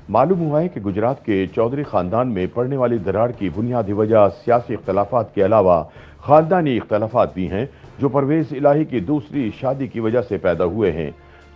معلوم ہوا ہے کہ گجرات کے چودھری خاندان میں پڑنے والی دراڑ کی بنیادی وجہ سیاسی اختلافات کے علاوہ خاندانی اختلافات بھی ہیں جو پرویز الہی کی دوسری شادی کی وجہ سے پیدا ہوئے ہیں،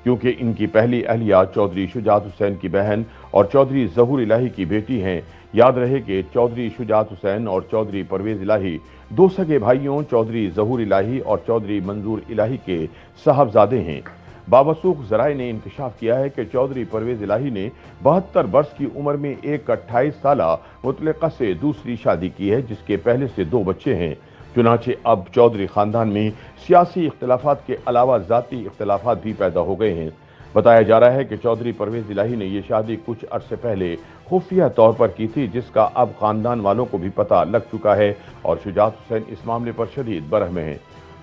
کیونکہ ان کی پہلی اہلیہ چودھری شجاعت حسین کی بہن اور چودھری ظہور الہی کی بیٹی ہیں۔ یاد رہے کہ چودھری شجاعت حسین اور چودھری پرویز الہی دو سگے بھائیوں چودھری ظہور الہی اور چودھری منظور الہی کے صاحبزادے ہیں۔ باوثوق ذرائع نے انکشاف کیا ہے کہ چودھری پرویز الہی نے 72 برس کی عمر میں ایک 28 سالہ مطلقہ سے دوسری شادی کی ہے، جس کے پہلے سے 2 بچے ہیں۔ چنانچہ اب چودھری خاندان میں سیاسی اختلافات کے علاوہ ذاتی اختلافات بھی پیدا ہو گئے ہیں۔ بتایا جا رہا ہے کہ چودھری پرویز الہی نے یہ شادی کچھ عرصے پہلے خفیہ طور پر کی تھی، جس کا اب خاندان والوں کو بھی پتہ لگ چکا ہے اور شجاعت حسین اس معاملے پر شدید برہم ہیں۔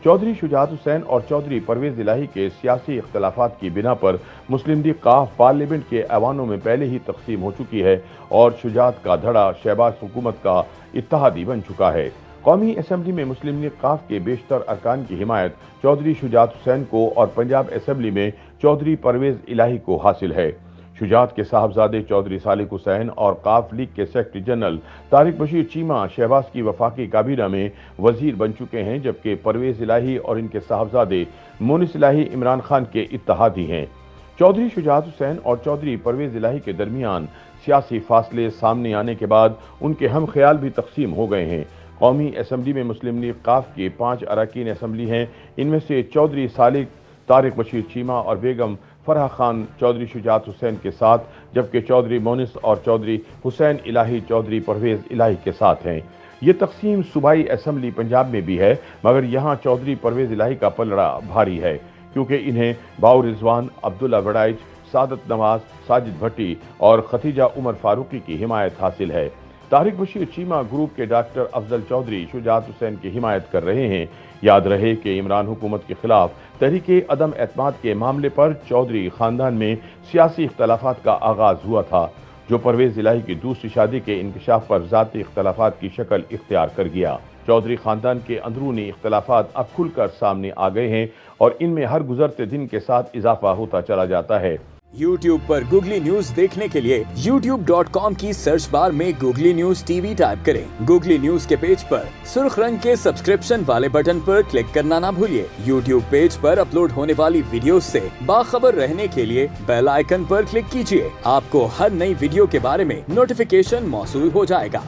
چودھری شجاعت حسین اور چودھری پرویز الہی کے سیاسی اختلافات کی بنا پر مسلم لیگ قاف پارلیمنٹ کے ایوانوں میں پہلے ہی تقسیم ہو چکی ہے اور شجاعت کا دھڑا شہباز حکومت کا اتحادی بن چکا ہے۔ قومی اسمبلی میں مسلم لیگ قاف کے بیشتر ارکان کی حمایت چودھری شجاعت حسین کو اور پنجاب اسمبلی میں چودھری پرویز الہی کو حاصل ہے۔ شجاعت کے صاحبزادے چودھری صالح حسین اور قاف لیگ کے سیکرٹری جنرل طارق بشیر چیمہ شہباز کی وفاقی کابینہ میں وزیر بن چکے ہیں، جبکہ پرویز الہی اور ان کے صاحبزادے مونس الہی عمران خان کے اتحادی ہیں۔ چودھری شجاعت حسین اور چودھری پرویز الہی کے درمیان سیاسی فاصلے سامنے آنے کے بعد ان کے ہم خیال بھی تقسیم ہو گئے ہیں۔ قومی اسمبلی میں مسلم لیگ قاف کے 5 اراکین اسمبلی ہیں، ان میں سے چودھری صالح طارق بشیر چیمہ اور بیگم فرح خان چودھری شجاعت حسین کے ساتھ، جبکہ چودھری مونس اور چودھری حسین الہی چودھری پرویز الہی کے ساتھ ہیں۔ یہ تقسیم صوبائی اسمبلی پنجاب میں بھی ہے، مگر یہاں چودھری پرویز الہی کا پلڑا بھاری ہے، کیونکہ انہیں باؤ رضوان، عبداللہ وڑائچ، سعادت نواز، ساجد بھٹی اور ختیجہ عمر فاروقی کی حمایت حاصل ہے۔ طارق بشیر چیمہ گروپ کے ڈاکٹر افضل چودھری شجاعت حسین کی حمایت کر رہے ہیں۔ یاد رہے کہ عمران حکومت کے خلاف تحریک عدم اعتماد کے معاملے پر چودھری خاندان میں سیاسی اختلافات کا آغاز ہوا تھا، جو پرویز الہی کی دوسری شادی کے انکشاف پر ذاتی اختلافات کی شکل اختیار کر گیا۔ چودھری خاندان کے اندرونی اختلافات اب کھل کر سامنے آ گئے ہیں اور ان میں ہر گزرتے دن کے ساتھ اضافہ ہوتا چلا جاتا ہے۔ YouTube پر گوگلی نیوز دیکھنے کے لیے youtube.com کی سرچ بار میں googly news T V type کریں۔ گوگلی نیوز کے پیج پر سرخ رنگ کے سبسکرپشن والے بٹن پر کلک کرنا نہ بھولیے۔ YouTube پیج پر اپلوڈ ہونے والی ویڈیوز سے باخبر رہنے کے لیے بیل آئیکن پر کلک کیجیے۔ آپ کو ہر نئی ویڈیو کے بارے میں نوٹیفیکیشن موصول ہو جائے گا۔